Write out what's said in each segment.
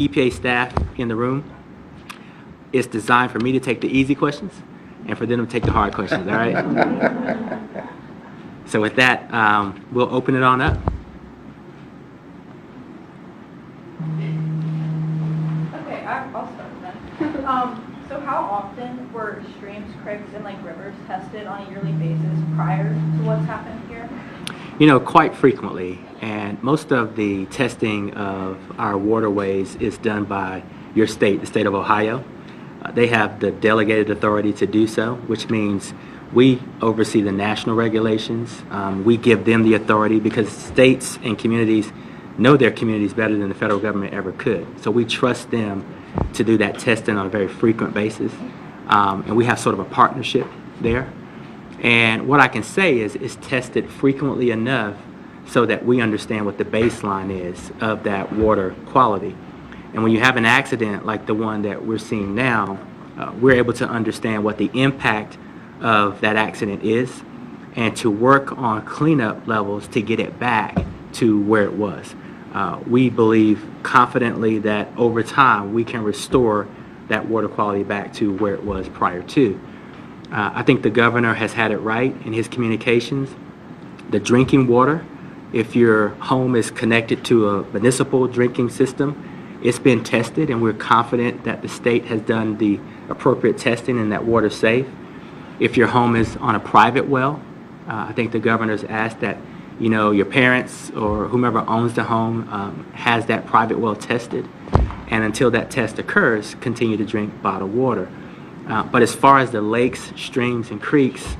EPA staff in the room. It's designed for me to take the easy questions and for them to take the hard questions, all right? So with that, we'll open it on up. Okay, I'll start then. So how often were streams, creeks, and rivers tested on a yearly basis prior to what's happened here? You know, quite frequently, and most of the testing of our waterways is done by your state, the state of Ohio. They have the delegated authority to do so, which means we oversee the national regulations. We give them the authority because states and communities know their communities better than the federal government ever could. So we trust them to do that testing on a very frequent basis. And we have sort of a partnership there. And what I can say is it's tested frequently enough so that we understand what the baseline is of that water quality. And when you have an accident like the one that we're seeing now, we're able to understand what the impact of that accident is and to work on cleanup levels to get it back to where it was. We believe confidently that over time we can restore that water quality back to where it was prior to. I think the governor has had it right in his communications. The drinking water, if your home is connected to a municipal drinking system, it's been tested and we're confident that the state has done the appropriate testing and that water's safe. If your home is on a private well, I think the governor's asked that your parents or whomever owns the home has that private well tested, and until that test occurs, continue to drink bottled water. But as far as the lakes, streams, and creeks,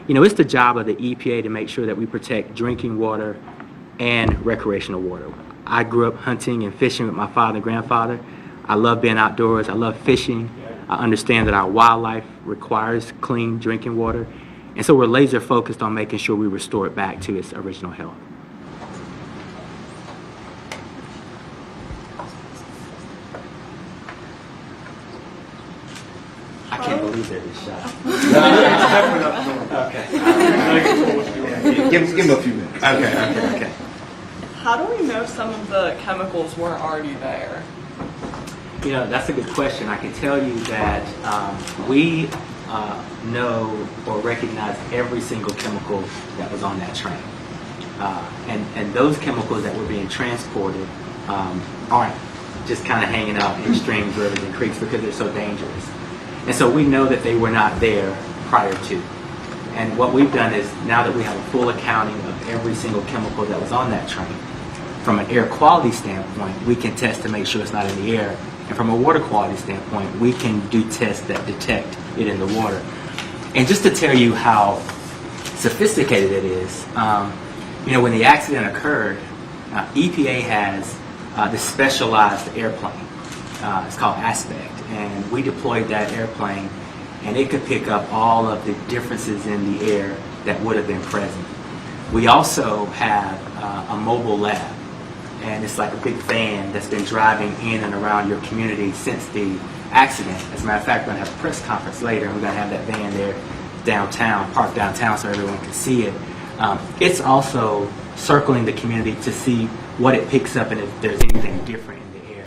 it's the job of the EPA to make sure that we protect drinking water and recreational water. I grew up hunting and fishing with my father and grandfather. I love being outdoors. I love fishing. I understand that our wildlife requires clean drinking water. And so we're laser focused on making sure we restore it back to its original health. I can't believe they're this shot. Okay. Give him a few minutes. Okay. How do we know some of the chemicals weren't already there? That's a good question. I can tell you that we know or recognize every single chemical that was on that train. And those chemicals that were being transported aren't just kind of hanging out in streams, rivers, and creeks because they're so dangerous. And so we know that they were not there prior to. And what we've done is, now that we have a full accounting of every single chemical that was on that train, from an air quality standpoint, we can test to make sure it's not in the air. And from a water quality standpoint, we can do tests that detect it in the water. And just to tell you how sophisticated it is, when the accident occurred, EPA has this specialized airplane. It's called Aspect. And we deployed that airplane, and it could pick up all of the differences in the air that would have been present. We also have a mobile lab. And it's like a big van that's been driving in and around your community since the accident. As a matter of fact, we're going to have a press conference later, and we're going to have that van there downtown, parked downtown so everyone can see it. It's also circling the community to see what it picks up and if there's anything different in the air.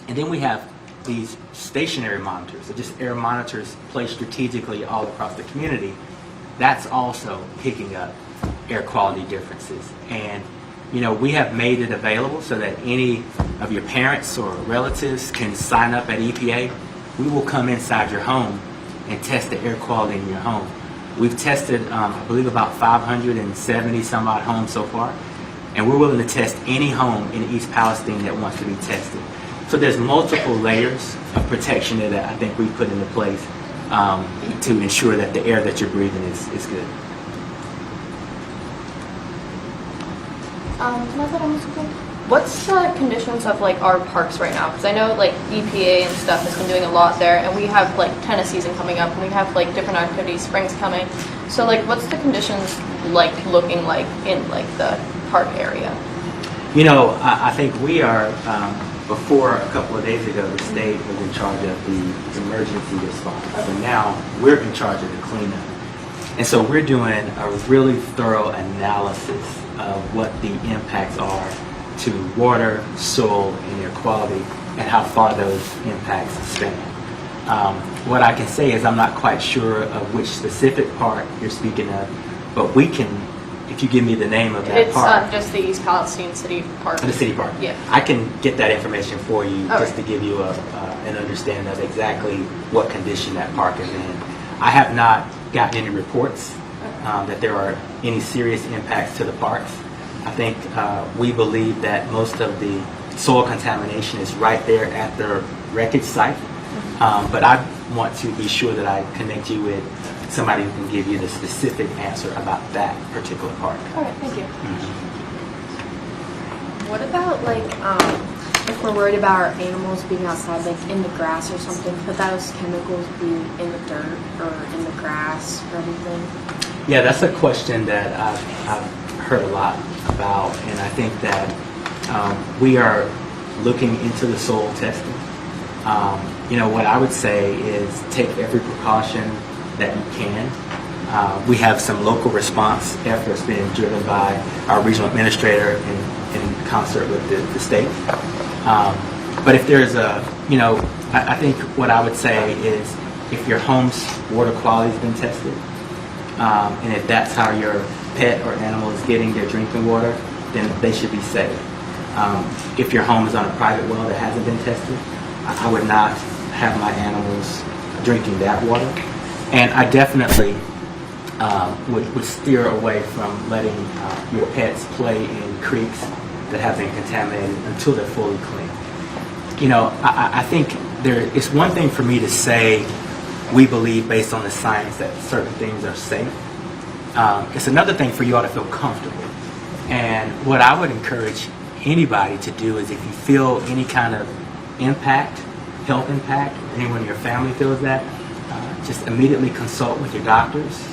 And then we have these stationary monitors, so just air monitors placed strategically all across the community. That's also picking up air quality differences. And we have made it available so that any of your parents or relatives can sign up at EPA. We will come inside your home and test the air quality in your home. We've tested, I believe, about 570 some odd homes so far, and we're willing to test any home in East Palestine that wants to be tested. So there's multiple layers of protection that I think we've put into place to ensure that the air that you're breathing is good. What's the conditions of our parks right now? Because I know EPA and stuff has been doing a lot there, and we have tennis season coming up, and we have different activities, spring's coming. So what's the conditions looking like in the park area? I think we are. Before a couple of days ago, the state was in charge of the emergency response, and now we're in charge of the cleanup. And so we're doing a really thorough analysis of what the impacts are to water, soil, and air quality, and how far those impacts span. What I can say is I'm not quite sure of which specific part you're speaking of, but we can, if you give me the name of that It's park. just the East Palestine City Park. The city park. Yeah. I can get that information for you All just right. to give you an understanding of exactly what condition that park is in. I have not gotten any reports that there are any serious impacts to the parks. I think we believe that most of the soil contamination is right there at the wreckage site. But I want to be sure that I connect you with somebody who can give you the specific answer about that particular park. All right, thank you. What about like if we're worried about our animals being outside, like in the grass or something? Could those chemicals be in the dirt or in the grass or anything? Yeah, that's a question that I've heard a lot about, and I think that we are looking into the soil testing. What I would say is take every precaution that you can. We have some local response efforts being driven by our regional administrator in concert with the state. But if there's I think what I would say is if your home's water quality has been tested, and if that's how your pet or animal is getting their drinking water, then they should be safe. If your home is on a private well that hasn't been tested, I would not have my animals drinking that water. And I definitely would steer away from letting your pets play in creeks that have been contaminated until they're fully clean. I think it's one thing for me to say we believe based on the science that certain things are safe. It's another thing for you all to feel comfortable. And what I would encourage anybody to do is if you feel any kind of impact, health impact, anyone in your family feels that, just immediately consult with your doctors.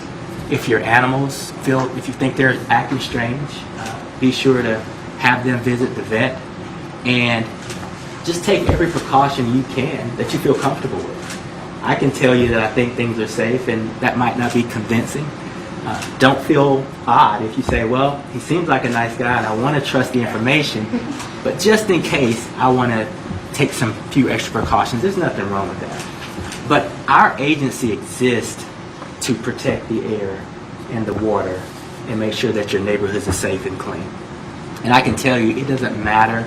If your animals if you think they're acting strange, be sure to have them visit the vet and just take every precaution you can that you feel comfortable with. I can tell you that I think things are safe, and that might not be convincing. Don't feel odd if you say, well, he seems like a nice guy and I want to trust the information, but just in case, I want to take some few extra precautions. There's nothing wrong with that. But our agency exists to protect the air and the water and make sure that your neighborhoods are safe and clean. And I can tell you, it doesn't matter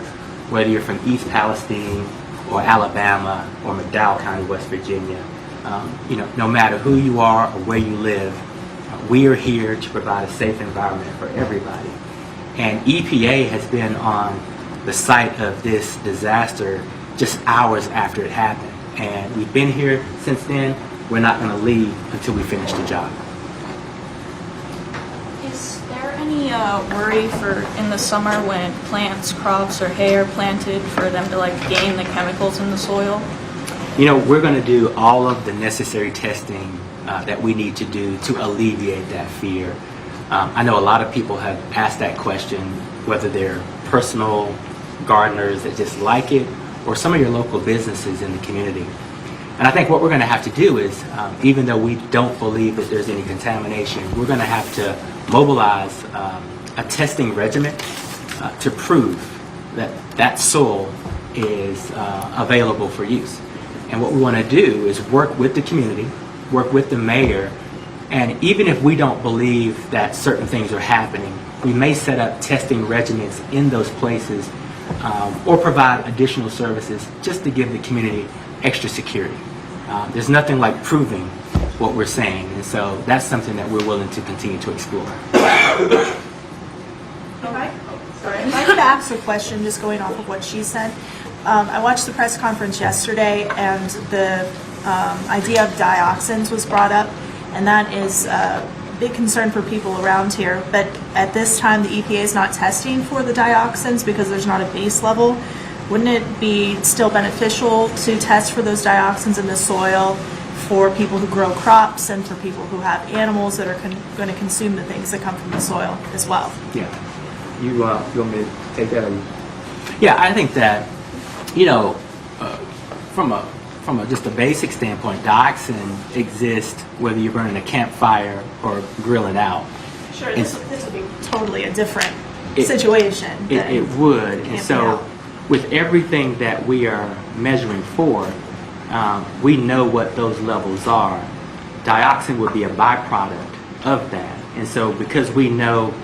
whether you're from East Palestine or Alabama or McDowell County, West Virginia. No matter who you are or where you live, we are here to provide a safe environment for everybody. And EPA has been on the site of this disaster just hours after it happened. And we've been here since then. We're not going to leave until we finish the job. Is there any worry for in the summer when plants, crops, or hay are planted for them to gain the chemicals in the soil? We're going to do all of the necessary testing that we need to do to alleviate that fear. I know a lot of people have asked that question, whether they're personal gardeners that just like it or some of your local businesses in the community. And I think what we're going to have to do is, even though we don't believe that there's any contamination, we're going to have to mobilize a testing regimen to prove that that soil is available for use. And what we want to do is work with the community, work with the mayor, and even if we don't believe that certain things are happening, we may set up testing regimens in those places or provide additional services just to give the community extra security. There's nothing like proving what we're saying, and so that's something that we're willing to continue to explore. If I could ask a question, just going off of what she said. I watched the press conference yesterday, and the idea of dioxins was brought up, and that is a big concern for people around here. But at this time, the EPA is not testing for the dioxins because there's not a base level. Wouldn't it be still beneficial to test for those dioxins in the soil for people who grow crops and for people who have animals that are going to consume the things that come from the soil as well? Yeah. You want me to take that? Yeah, I think that, from just a basic standpoint, dioxin exists whether you're burning a campfire or grilling out. Sure, this would be totally a different situation. It would. And Can't be so out. with everything that we are measuring for, we know what those levels are. Dioxin would be a byproduct of that. And so because we know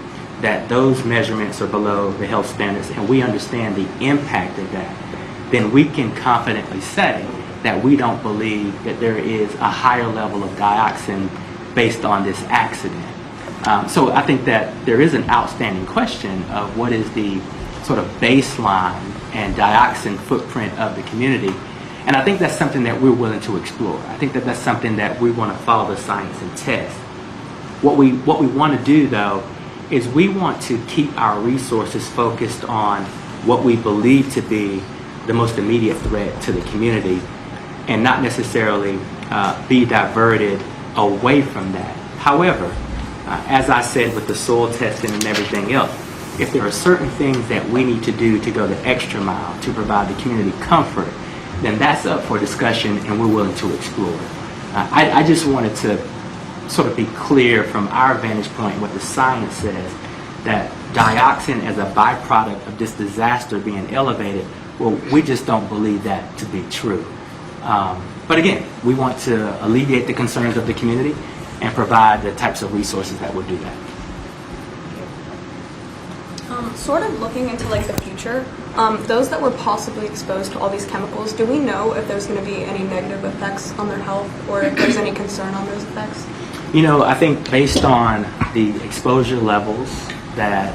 that those measurements are below the health standards and we understand the impact of that, then we can confidently say that we don't believe that there is a higher level of dioxin based on this accident. So I think that there is an outstanding question of what is the sort of baseline and dioxin footprint of the community. And I think that's something that we're willing to explore. I think that that's something that we want to follow the science and test. What we want to do, though, is we want to keep our resources focused on what we believe to be the most immediate threat to the community and not necessarily be diverted away from that. However, as I said with the soil testing and everything else, if there are certain things that we need to do to go the extra mile to provide the community comfort, then that's up for discussion and we're willing to explore. I just wanted to sort of be clear from our vantage point what the science says, that dioxin as a byproduct of this disaster being elevated, well, we just don't believe that to be true. But again, we want to alleviate the concerns of the community and provide the types of resources that will do that. Sort of looking into like the future, those that were possibly exposed to all these chemicals, do we know if there's going to be any negative effects on their health or if there's any concern on those effects? You know, I think based on the exposure levels that,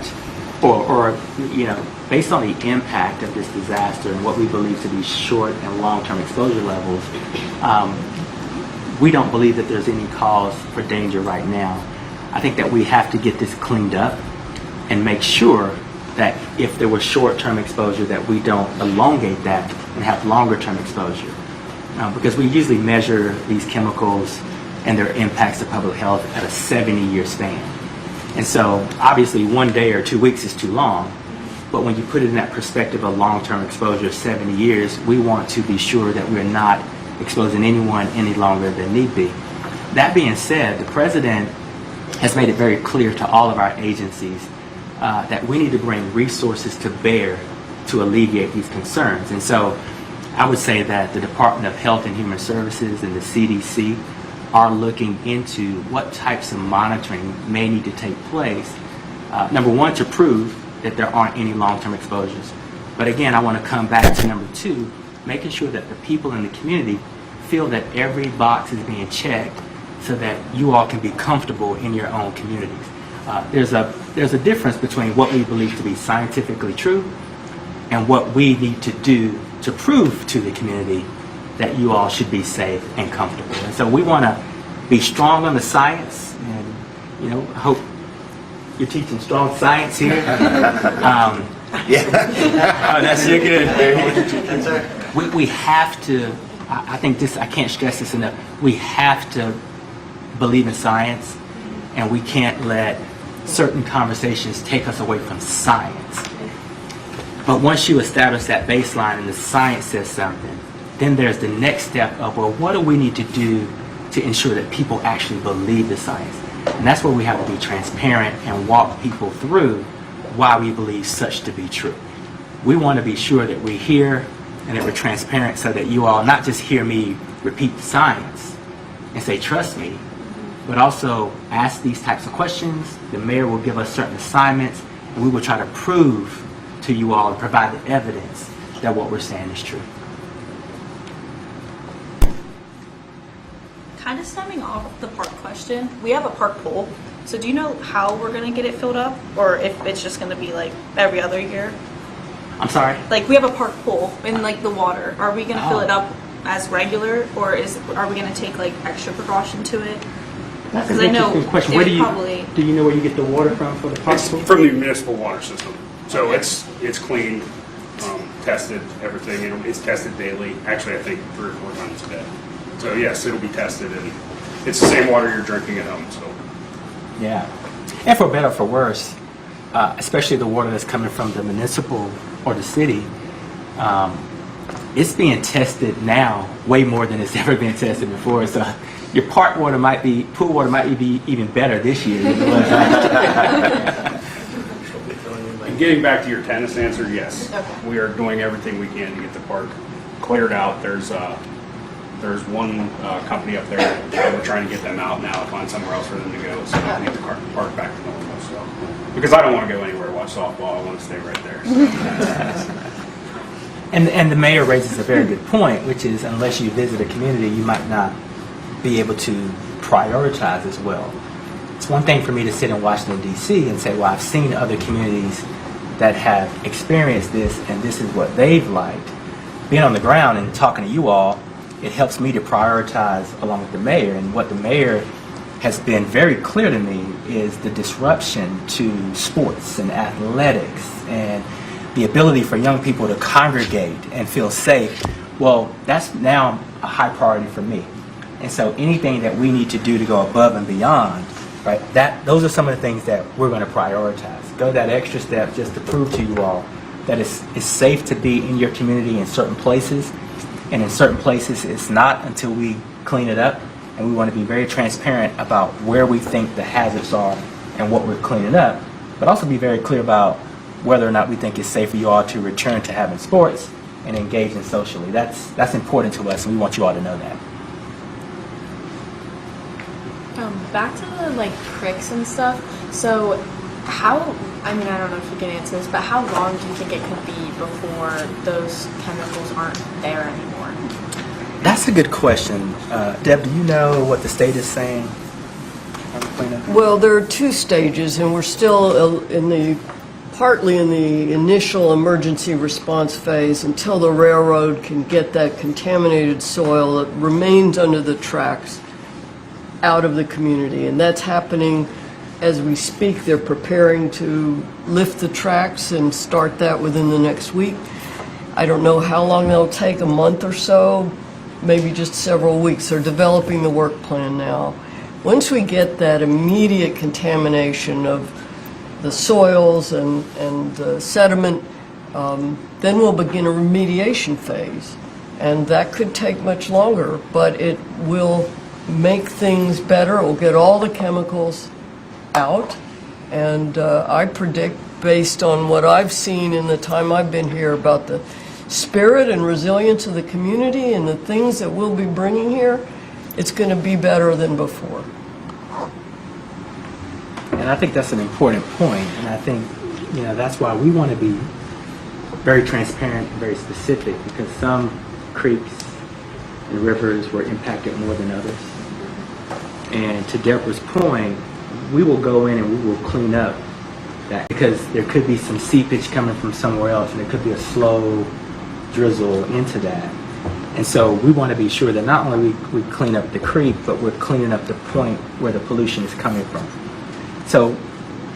or you know, based on the impact of this disaster and what we believe to be short and long-term exposure levels, we don't believe that there's any cause for danger right now. I think that we have to get this cleaned up and make sure that if there was short-term exposure that we don't elongate that and have longer-term exposure. Because we usually measure these chemicals and their impacts to public health at a 70-year span. And so obviously 1 day or 2 weeks is too long, but when you put it in that perspective of long-term exposure of 70 years, we want to be sure that we're not exposing anyone any longer than need be. That being said, the President has made it very clear to all of our agencies that we need to bring resources to bear to alleviate these concerns. And so I would say that the Department of Health and Human Services and the CDC are looking into what types of monitoring may need to take place. Number one, to prove that there aren't any long-term exposures. But again, I want to come back to number two, making sure that the people in the community feel that every box is being checked so that you all can be comfortable in your own communities. There's a difference between what we believe to be scientifically true and what we need to do to prove to the community that you all should be safe and comfortable. And so we want to be strong on the science, and you know, I hope you're teaching strong science here. Yeah. Oh, that's you're good. We have to. I think this. I can't stress this enough. We have to believe in science, and we can't let certain conversations take us away from science. But once you establish that baseline and the science says something, then there's the next step of, well, what do we need to do to ensure that people actually believe the science? And that's where we have to be transparent and walk people through why we believe such to be true. We want to be sure that we're here and that we're transparent so that you all not just hear me repeat the science and say, trust me, but also ask these types of questions. The mayor will give us certain assignments, and we will try to prove to you all and provide the evidence that what we're saying is true. Kind of stemming off the park question, we have a park pool. So do you know how we're going to get it filled up, or if it's just going to be like every other year? I'm sorry? Like we have a park pool in like the water. Are we going to fill it up as regular, or are we going to take like extra precaution to it? That's Because an I know interesting question. they Where would do you, probably. do you know where you get the water from for the park It's pool? from the municipal water system. So it's cleaned, tested, everything. It's tested daily. Actually, I think 3 or 4 times a day. So yes, it'll be tested, and it's the same water you're drinking at home. So Yeah. And for better or for worse, especially the water that's coming from the municipal or the city, it's being tested now way more than it's ever been tested before. So your pool water might be even better this year than it was last year. getting back to your tennis answer, yes. Okay. We are doing everything we can to get the park cleared out. There's one company up there, we're trying to get them out now to find somewhere else for them to go, so we can get the park back to normal. So, because I don't want to go anywhere to watch softball, I want to stay right there. So. And the mayor raises a very good point, which is unless you visit a community, you might not be able to prioritize as well. It's one thing for me to sit in Washington, D.C. and say, well, I've seen other communities that have experienced this, and this is what they've liked. Being on the ground and talking to you all, it helps me to prioritize along with the mayor. And what the mayor has been very clear to me is the disruption to sports and athletics and the ability for young people to congregate and feel safe. Well, that's now a high priority for me. And so anything that we need to do to go above and beyond, right, those are some of the things that we're going to prioritize. Go that extra step just to prove to you all that it's safe to be in your community in certain places. And in certain places, it's not until we clean it up. And we want to be very transparent about where we think the hazards are and what we're cleaning up, but also be very clear about whether or not we think it's safe for you all to return to having sports and engaging socially. That's important to us, and we want you all to know that. Back to the like pricks and stuff. So how, I mean, I don't know if you can answer this, but how long do you think it could be before those chemicals aren't there anymore? That's a good question. Deb, do you know what the state is saying on the cleanup? Well, there are two stages, and we're still partly in the initial emergency response phase until the railroad can get that contaminated soil that remains under the tracks out of the community. And that's happening as we speak. They're preparing to lift the tracks and start that within the next week. I don't know how long that'll take, a month or so, maybe just several weeks. They're developing the work plan now. Once we get that immediate contamination of the soils and the sediment, then we'll begin a remediation phase. And that could take much longer, but it will make things better. It will get all the chemicals out. And I predict, based on what I've seen in the time I've been here, about the spirit and resilience of the community and the things that we'll be bringing here, it's going to be better than before. And I think that's an important point, and I think that's why we want to be very transparent and very specific, because some creeks and rivers were impacted more than others. And to Deborah's point, we will go in and we will clean up that, because there could be some seepage coming from somewhere else, and there could be a slow drizzle into that. And so we want to be sure that not only we clean up the creek, but we're cleaning up the point where the pollution is coming from. So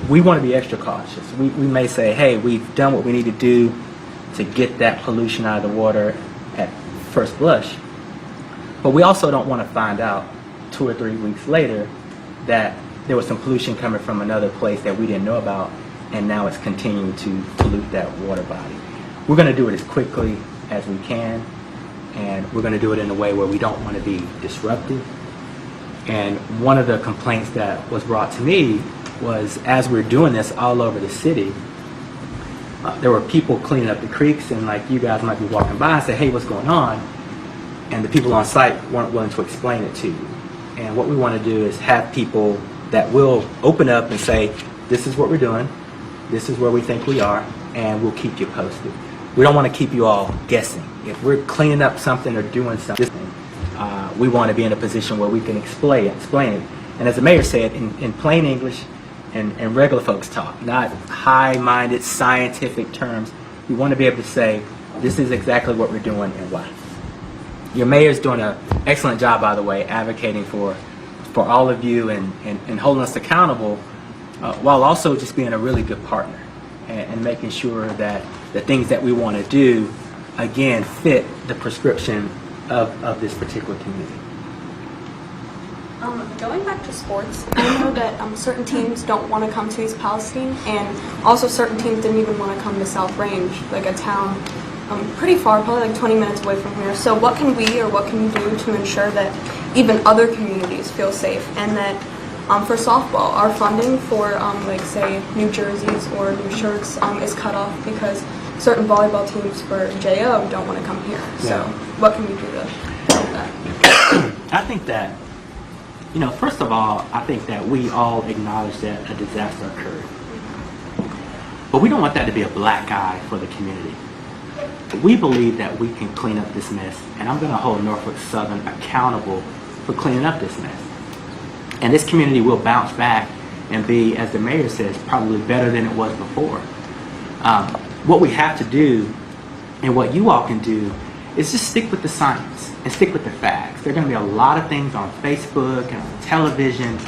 we want to be extra cautious. We may say, hey, we've done what we need to do to get that pollution out of the water at first blush. But we also don't want to find out 2 or 3 weeks later that there was some pollution coming from another place that we didn't know about, and now it's continuing to pollute that water body. We're going to do it as quickly as we can, and we're going to do it in a way where we don't want to be disruptive. And one of the complaints that was brought to me was, as we're doing this all over the city, there were people cleaning up the creeks, and like you guys might be walking by and say, hey, what's going on? And the people on site weren't willing to explain it to you. And what we want to do is have people that will open up and say, this is what we're doing, this is where we think we are, and we'll keep you posted. We don't want to keep you all guessing. If we're cleaning up something or doing something, we want to be in a position where we can explain it. And as the mayor said, in plain English and regular folks talk, not high-minded scientific terms, we want to be able to say, this is exactly what we're doing and why. Your mayor's doing an excellent job, by the way, advocating for all of you and holding us accountable, while also just being a really good partner and making sure that the things that we want to do, again, fit the prescription of this particular community. Going back to sports, I know that certain teams don't want to come to East Palestine, and also certain teams didn't even want to come to South Range, like a town pretty far, probably like 20 minutes away from here. So what can we or what can you do to ensure that even other communities feel safe, and that For softball, our funding for like say new jerseys or new shirts is cut off because certain volleyball teams for JO don't want to come here. So what can we do to help that? I think that, first of all, I think that we all acknowledge that a disaster occurred. But we don't want that to be a black eye for the community. We believe that we can clean up this mess, and I'm going to hold Norfolk Southern accountable for cleaning up this mess. And this community will bounce back and be, as the mayor says, probably better than it was before. What we have to do, and what you all can do, is just stick with the science and stick with the facts. There are going to be a lot of things on Facebook and on television,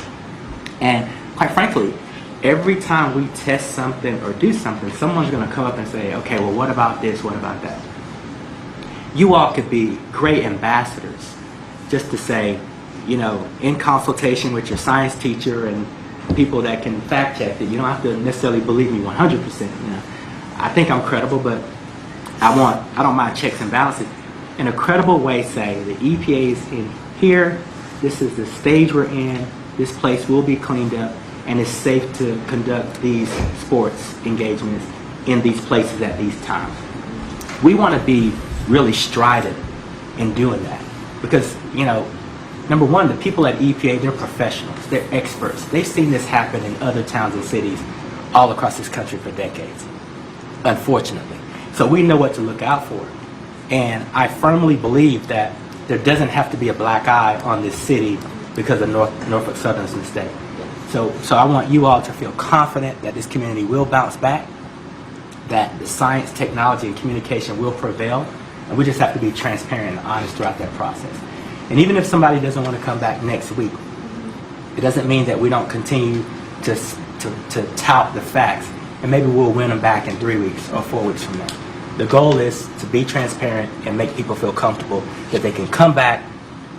and quite frankly, every time we test something or do something, someone's going to come up and say, okay, well, what about this? What about that? You all could be great ambassadors just to say, in consultation with your science teacher and people that can fact check it, you don't have to necessarily believe me 100%. I think I'm credible, but I don't mind checks and balances. In a credible way, say the EPA is in here, this is the stage we're in, this place will be cleaned up, and it's safe to conduct these sports engagements in these places at these times. We want to be really strident in doing that because, number one, the people at EPA, they're professionals, they're experts. They've seen this happen in other towns and cities all across this country for decades, unfortunately. So we know what to look out for. And I firmly believe that there doesn't have to be a black eye on this city because of Norfolk Southern's mistake. So I want you all to feel confident that this community will bounce back, that the science, technology, and communication will prevail, and we just have to be transparent and honest throughout that process. And even if somebody doesn't want to come back next week, it doesn't mean that we don't continue to tout the facts, and maybe we'll win them back in 3 weeks or 4 weeks from now. The goal is to be transparent and make people feel comfortable that they can come back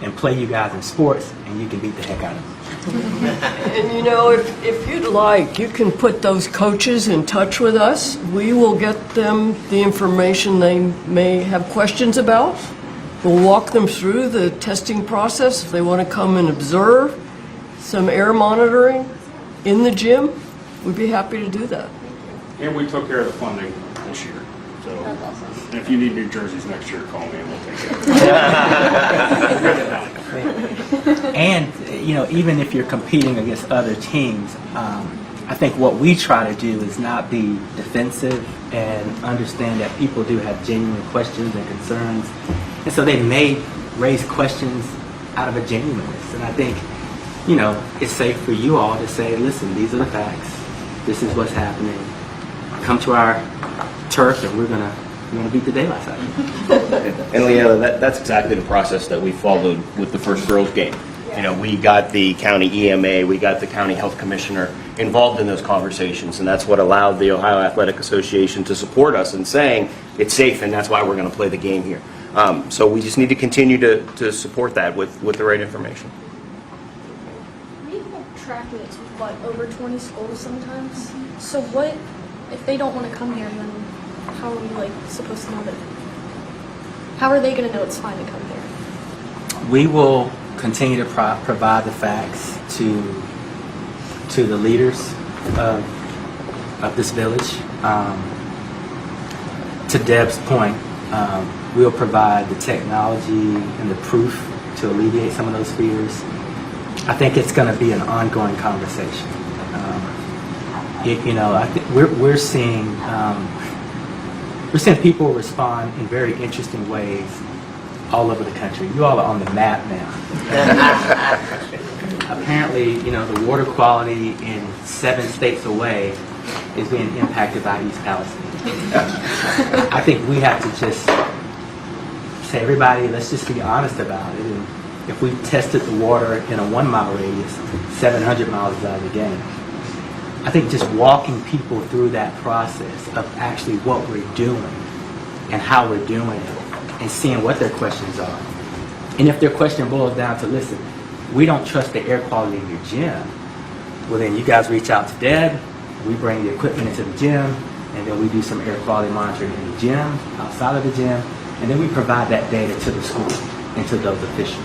and play you guys in sports, and you can beat the heck out of them. And if you'd like, you can put those coaches in touch with us. We will get them the information they may have questions about. We'll walk them through the testing process if they want to come and observe some air monitoring in the gym. We'd be happy to do that. And we took care of the funding this year. So if you need new jerseys next year, call me and we'll take care of it. And, even if you're competing against other teams, I think what we try to do is not be defensive and understand that people do have genuine questions and concerns. And so they may raise questions out of a genuineness. And I think, it's safe for you all to say, listen, these are the facts. This is what's happening. Come to our turf and we're gonna beat the daylights out of you. And Leanna, that's exactly the process that we followed with the first girls game. We got the county EMA, we got the county health commissioner involved in those conversations, and that's what allowed the Ohio Athletic Association to support us in saying it's safe, and that's why we're going to play the game here. So we just need to continue to support that with the right information. We have track meets with over 20 schools sometimes. So what if they don't want to come here? Then how are we supposed to know that? How are they going to know it's fine to come here? We will continue to provide the facts to the leaders of this village. To Deb's point, we'll provide the technology and the proof to alleviate some of those fears. I think it's going to be an ongoing conversation. I think we're seeing people respond in very interesting ways all over the country. You all are on the map now. Apparently, the water quality in 7 states away is being impacted by East Palestine. I think we have to just say, everybody, let's just be honest about it. And if we tested the water in a 1 mile radius, 700 miles is out of the game. I think just walking people through that process of actually what we're doing and how we're doing it and seeing what their questions are. And if their question boils down to, listen, we don't trust the air quality in your gym, well then you guys reach out to Deb, we bring the equipment into the gym, and then we do some air quality monitoring in the gym, outside of the gym, and then we provide that data to the school and to those officials.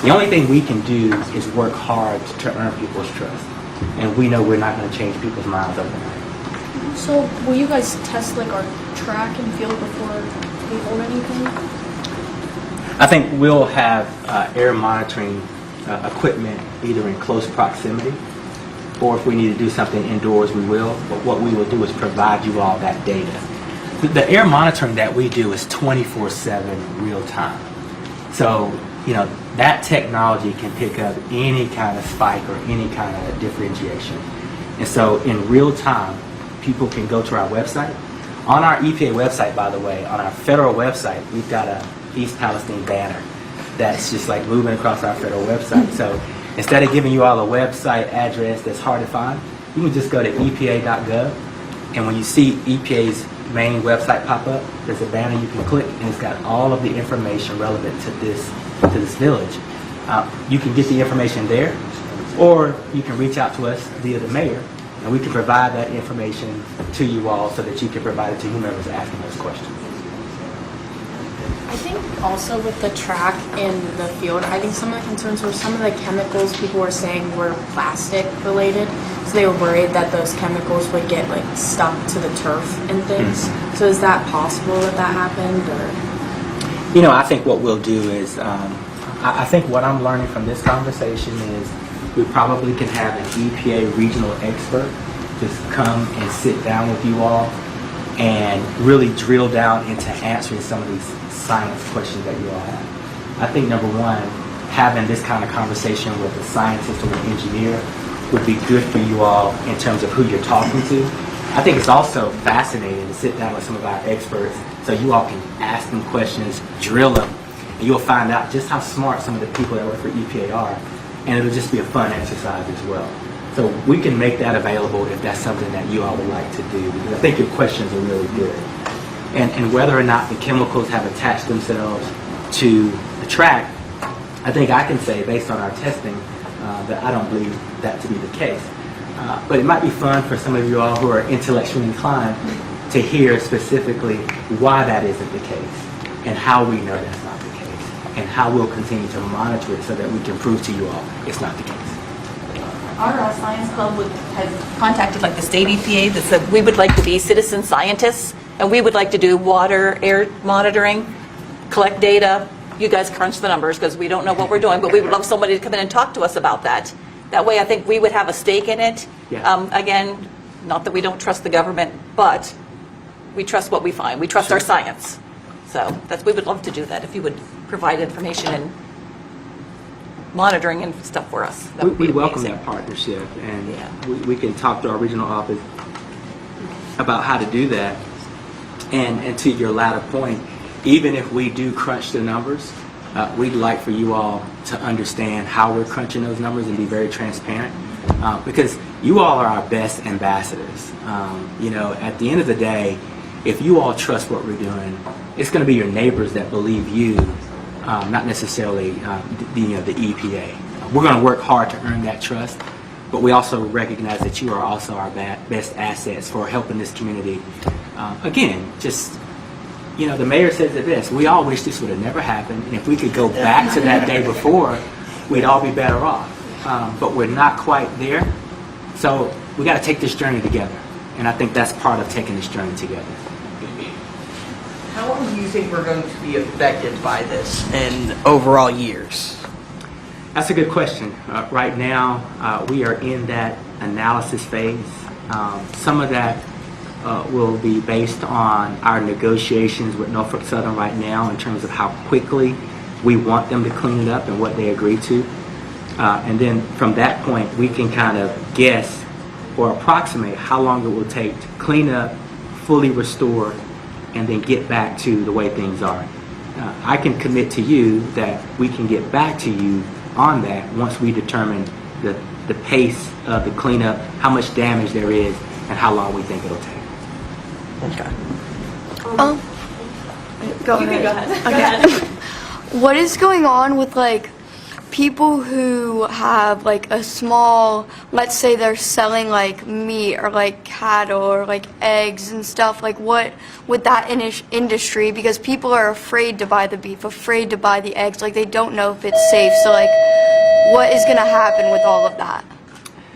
The only thing we can do is work hard to earn people's trust. And we know we're not going to change people's minds overnight. So will you guys test like our track and field before we hold anything? I think we'll have air monitoring equipment either in close proximity, or if we need to do something indoors, we will. But what we will do is provide you all that data. The air monitoring that we do is 24/7 real time. So, that technology can pick up any kind of spike or any kind of differentiation. And so in real time, people can go to our website. On our EPA website, by the way, on our federal website, we've got a East Palestine banner that's just like moving across our federal website. So instead of giving you all a website address that's hard to find, you can just go to EPA.gov, and when you see EPA's main website pop up, there's a banner you can click, and it's got all of the information relevant to this village. You can get the information there, or you can reach out to us via the mayor, and we can provide that information to you all so that you can provide it to whomever's asking those questions. I think also with the track in the field, I think some of the concerns were some of the chemicals people were saying were plastic related. So they were worried that those chemicals would get like stuck to the turf and things. So is that possible that happened? Or? I think what we'll do is, I think what I'm learning from this conversation is we probably can have an EPA regional expert just come and sit down with you all and really drill down into answering some of these science questions that you all have. I think number one, having this kind of conversation with a scientist or an engineer would be good for you all in terms of who you're talking to. I think it's also fascinating to sit down with some of our experts so you all can ask them questions, drill them, and you'll find out just how smart some of the people that work for EPA are, and it'll just be a fun exercise as well. So we can make that available if that's something that you all would like to do, because I think your questions are really good. And whether or not the chemicals have attached themselves to the track, I think I can say, based on our testing, that I don't believe that to be the case. But it might be fun for some of you all who are intellectually inclined to hear specifically why that isn't the case, and how we know that's not the case, and how we'll continue to monitor it so that we can prove to you all it's not the case. Our science club has contacted like the state EPA that said we would like to be citizen scientists, and we would like to do water, air monitoring, collect data. You guys crunch the numbers because we don't know what we're doing, but we would love somebody to come in and talk to us about that. That way I think we would have a stake in it. Yeah. Again, not that we don't trust the government, but we trust what we find. We trust our science. So we would love to do that if you would provide information and monitoring and stuff for us. That would be We welcome amazing. that partnership, and Yeah. we can talk to our regional office about how to do that. And to your latter point, even if we do crunch the numbers, we'd like for you all to understand how we're crunching those numbers and be very transparent, because you all are our best ambassadors. At the end of the day, if you all trust what we're doing, it's going to be your neighbors that believe you, not necessarily the EPA. We're going to work hard to earn that trust, but we also recognize that you are also our best assets for helping this community. Again, just, the mayor says it best. We all wish this would have never happened, and if we could go back to that day before, we'd all be better off. But we're not quite there, so we got to take this journey together, and I think that's part of taking this journey together. How long do you think we're going to be affected by this in overall years? That's a good question. Right now, we are in that analysis phase. Some of that will be based on our negotiations with Norfolk Southern right now in terms of how quickly we want them to clean it up and what they agree to. And then from that point, we can kind of guess or approximate how long it will take to clean up, fully restore, and then get back to the way things are. I can commit to you that we can get back to you on that once we determine the pace of the cleanup, how much damage there is, and how long we think it'll take. Okay. Go ahead. Okay. What is going on with people who have like a small, let's say they're selling like meat or like cattle or like eggs and stuff, like what would that industry, because people are afraid to buy the beef, afraid to buy the eggs, like they don't know if it's safe. So like what is going to happen with all of that?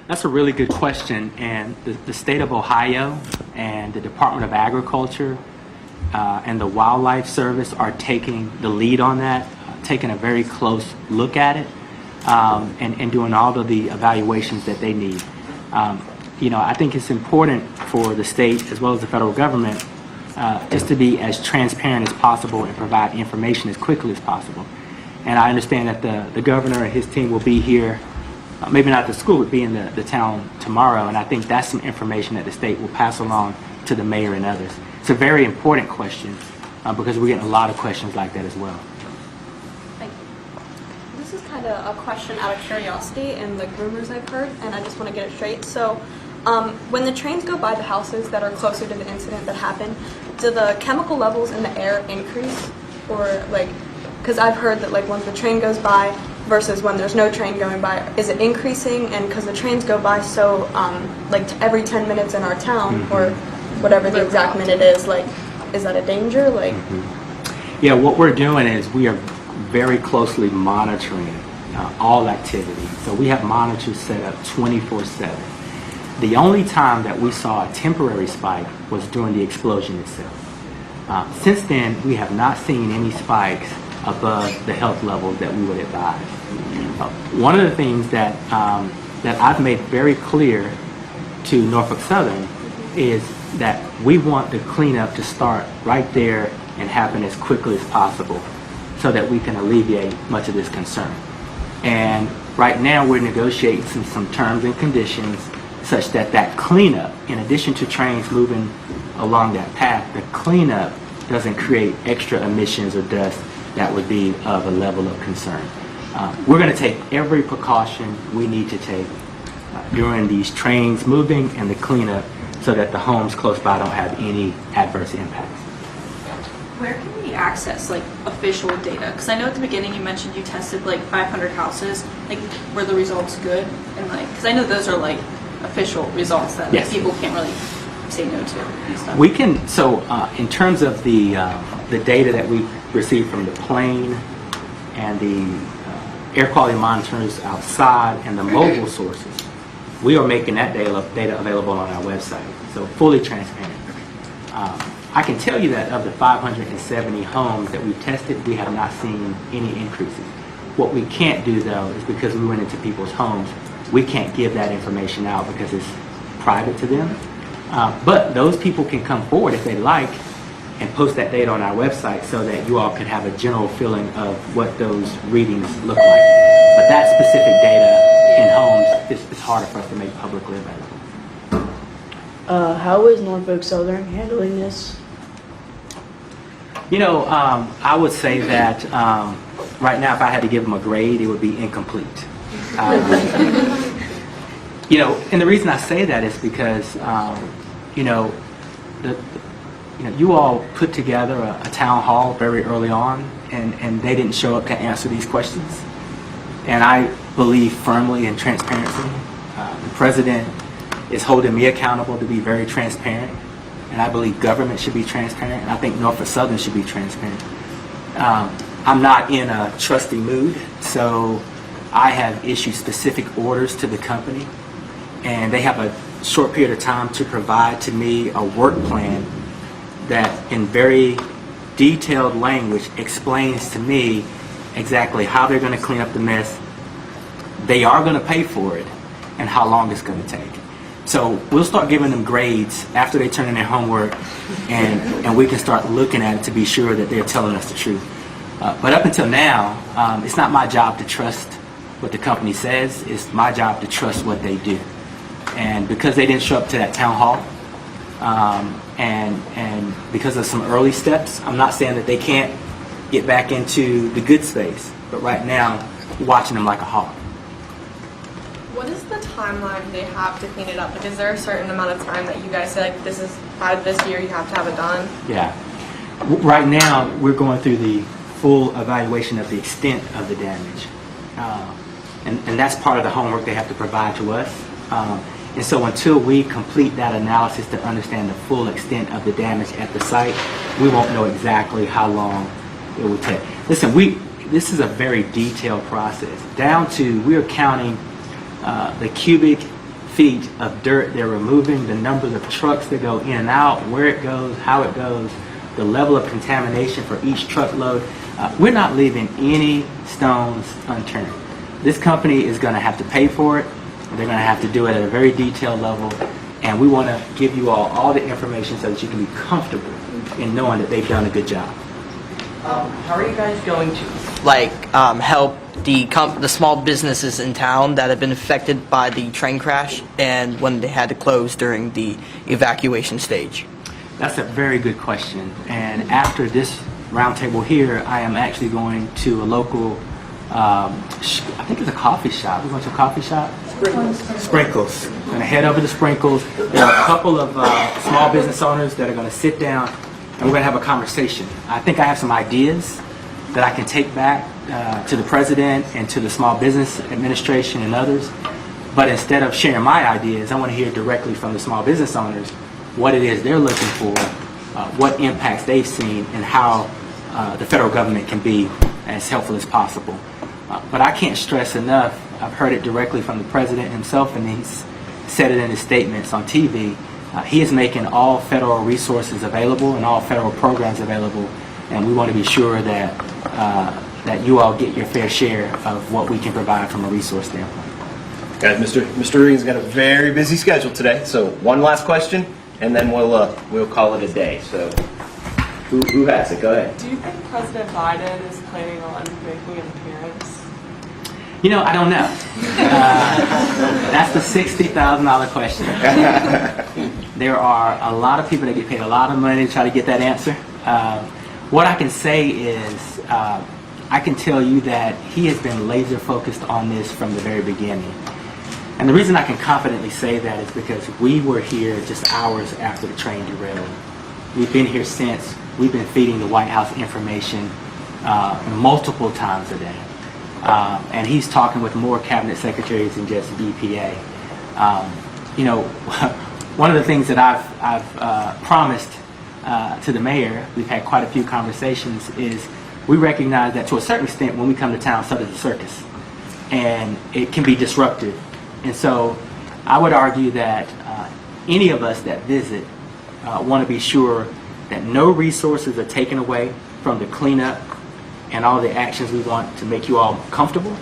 That's a really good question, and the state of Ohio and the Department of Agriculture and the Wildlife Service are taking the lead on that, taking a very close look at it, and doing all of the evaluations that they need. I think it's important for the state as well as the federal government just to be as transparent as possible and provide information as quickly as possible. And I understand that the governor and his team will be here, maybe not at the school, but be in the town tomorrow, and I think that's some information that the state will pass along to the mayor and others. It's a very important question because we're getting a lot of questions like that as well. Thank you. This is kind of a question out of curiosity and like rumors I've heard, and I just want to get it straight. So when the trains go by the houses that are closer to the incident that happened, do the chemical levels in the air increase? Or like, because I've heard that like once the train goes by versus when there's no train going by, is it increasing? And because the trains go by so like every 10 minutes in our town, or whatever the exact minute is, like, is that a danger? Like, Yeah, what we're doing is we are very closely monitoring all activity. So we have monitors set up 24/7. The only time that we saw a temporary spike was during the explosion itself. Since then, we have not seen any spikes above the health levels that we would advise. One of the things that I've made very clear to Norfolk Southern is that we want the cleanup to start right there and happen as quickly as possible so that we can alleviate much of this concern. And right now we're negotiating some terms and conditions such that that cleanup, in addition to trains moving along that path, the cleanup doesn't create extra emissions or dust that would be of a level of concern. We're going to take every precaution we need to take during these trains moving and the cleanup so that the homes close by don't have any adverse impacts. Where can we access like official data? Because I know at the beginning you mentioned you tested like 500 houses. Like, were the results good? And like, because I know those are like official results that Yes. people can't really say no to and stuff. We can, so in terms of the data that we receive from the plane and the air quality monitors outside and the mobile sources, we are making that data available on our website, so fully transparent. I can tell you that of the 570 homes that we've tested, we have not seen any increases. What we can't do, though, is because we went into people's homes, we can't give that information out because it's private to them. But those people can come forward if they like and post that data on our website so that you all can have a general feeling of what those readings look like. But that specific data in homes is harder for us to make publicly available. How is Norfolk Southern handling this? I would say that right now if I had to give them a grade, it would be incomplete. And the reason I say that is because, you all put together a town hall very early on, and they didn't show up to answer these questions. And I believe firmly in transparency. The president is holding me accountable to be very transparent, and I believe government should be transparent, and I think Norfolk Southern should be transparent. I'm not in a trusty mood, so I have issued specific orders to the company, and they have a short period of time to provide to me a work plan that in very detailed language explains to me exactly how they're going to clean up the mess, they are going to pay for it, and how long it's going to take. So we'll start giving them grades after they turn in their homework, and we can start looking at it to be sure that they're telling us the truth. But up until now, it's not my job to trust what the company says. It's my job to trust what they do. And because they didn't show up to that town hall, and because of some early steps, I'm not saying that they can't get back into the good space, but right now, we're watching them like a hawk. What is the timeline they have to clean it up? Like, is there a certain amount of time that you guys say, like, this is by this year you have to have it done? Yeah. Right now, we're going through the full evaluation of the extent of the damage. And that's part of the homework they have to provide to us. And so until we complete that analysis to understand the full extent of the damage at the site, we won't know exactly how long it will take. Listen, this is a very detailed process. Down to, we are counting the cubic feet of dirt they're removing, the number of trucks that go in and out, where it goes, how it goes, the level of contamination for each truckload. We're not leaving any stones unturned. This company is going to have to pay for it. They're going to have to do it at a very detailed level, and we want to give you all the information so that you can be comfortable in knowing that they've done a good job. How are you guys going to help the small businesses in town that have been affected by the train crash and when they had to close during the evacuation stage? That's a very good question. And after this roundtable here, I am actually going to a local, I think it's a coffee shop. We're going to a coffee shop? Sprinkles. I'm going to head over to Sprinkles. There are a couple of small business owners that are going to sit down and we're going to have a conversation. I think I have some ideas that I can take back to the president and to the Small Business Administration and others. But instead of sharing my ideas, I want to hear directly from the small business owners what it is they're looking for, what impacts they've seen, and how the federal government can be as helpful as possible. But I can't stress enough, I've heard it directly from the president himself, and he's said it in his statements on TV. He is making all federal resources available and all federal programs available, and we want to be sure that that you all get your fair share of what we can provide from a resource standpoint. Guys, Mr. Regan's got a very busy schedule today, so one last question, and then we'll call it a day. So, who has it? Go ahead. Do you think President Biden is planning on making an appearance? You know, I don't know. That's the $60,000 question. There are a lot of people that get paid a lot of money to try to get that answer. What I can say is, I can tell you that he has been laser focused on this from the very beginning. And the reason I can confidently say that is because we were here just hours after the train derailed. We've been here since. We've been feeding the White House information multiple times a day. And he's talking with more cabinet secretaries than just EPA. You know, one of the things that I've promised to the mayor, we've had quite a few conversations, is we recognize that to a certain extent when we come to town, so does the circus. And it can be disruptive. And so I would argue that any of us that visit want to be sure that no resources are taken away from the cleanup and all the actions we want to make you all comfortable,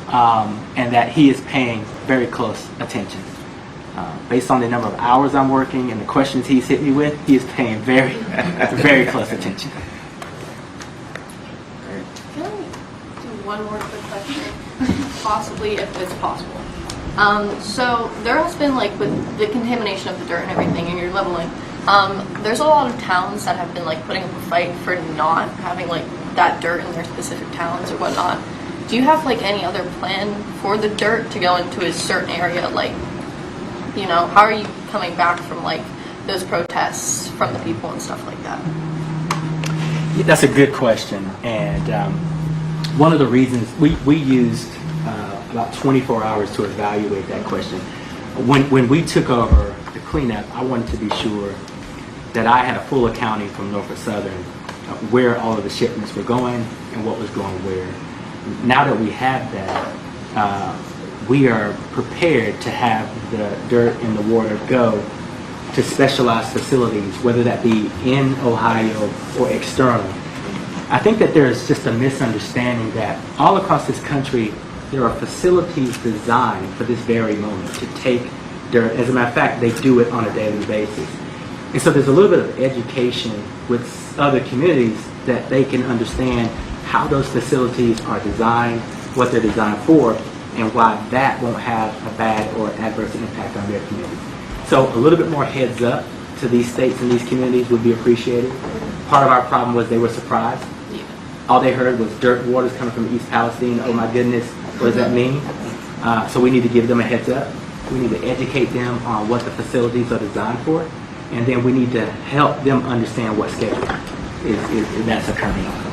and that he is paying very close attention. Based on the number of hours I'm working and the questions he's hit me with, he is paying very, very close attention. Can I do one more quick question? Possibly, if it's possible. So there has been, like, with the contamination of the dirt and everything, and you're leveling, there's a lot of towns that have been, like, putting up a fight for not having, like, that dirt in their specific towns or whatnot. Do you have, like, any other plan for the dirt to go into a certain area? Like, you know, how are you coming back from, like, those protests from the people and stuff like that? That's a good question. And one of the reasons we used about 24 hours to evaluate that question. When we took over the cleanup, I wanted to be sure that I had a full accounting from Norfolk Southern where all of the shipments were going and what was going where. Now that we have that, we are prepared to have the dirt and the water go to specialized facilities, whether that be in Ohio or external. I think that there's just a misunderstanding that all across this country there are facilities designed for this very moment to take dirt. As a matter of fact, they do it on a daily basis. And so there's a little bit of education with other communities that they can understand how those facilities are designed, what they're designed for, and why that won't have a bad or adverse impact on their community. So a little bit more heads up to these states and these communities would be appreciated. Part of our problem was they were surprised. All they heard was dirt and water's coming from East Palestine. Oh my goodness, what does that mean? So we need to give them a heads up. We need to educate them on what the facilities are designed for. And then we need to help them understand what schedule is that's occurring on.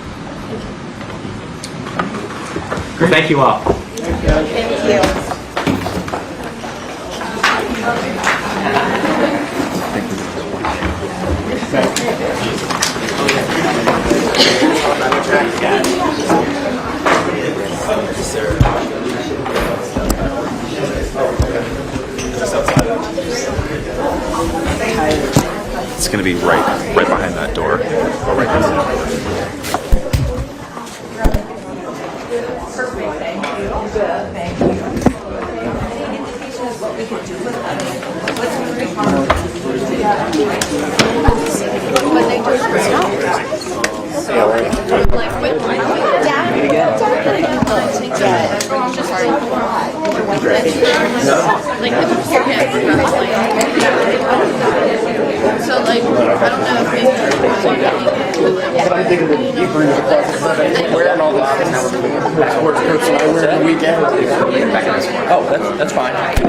Thank you all. It's going to be right behind that door. Or right there. So like, I don't know if Wearing all the sports coats that I wear on the weekend. Oh, that's fine.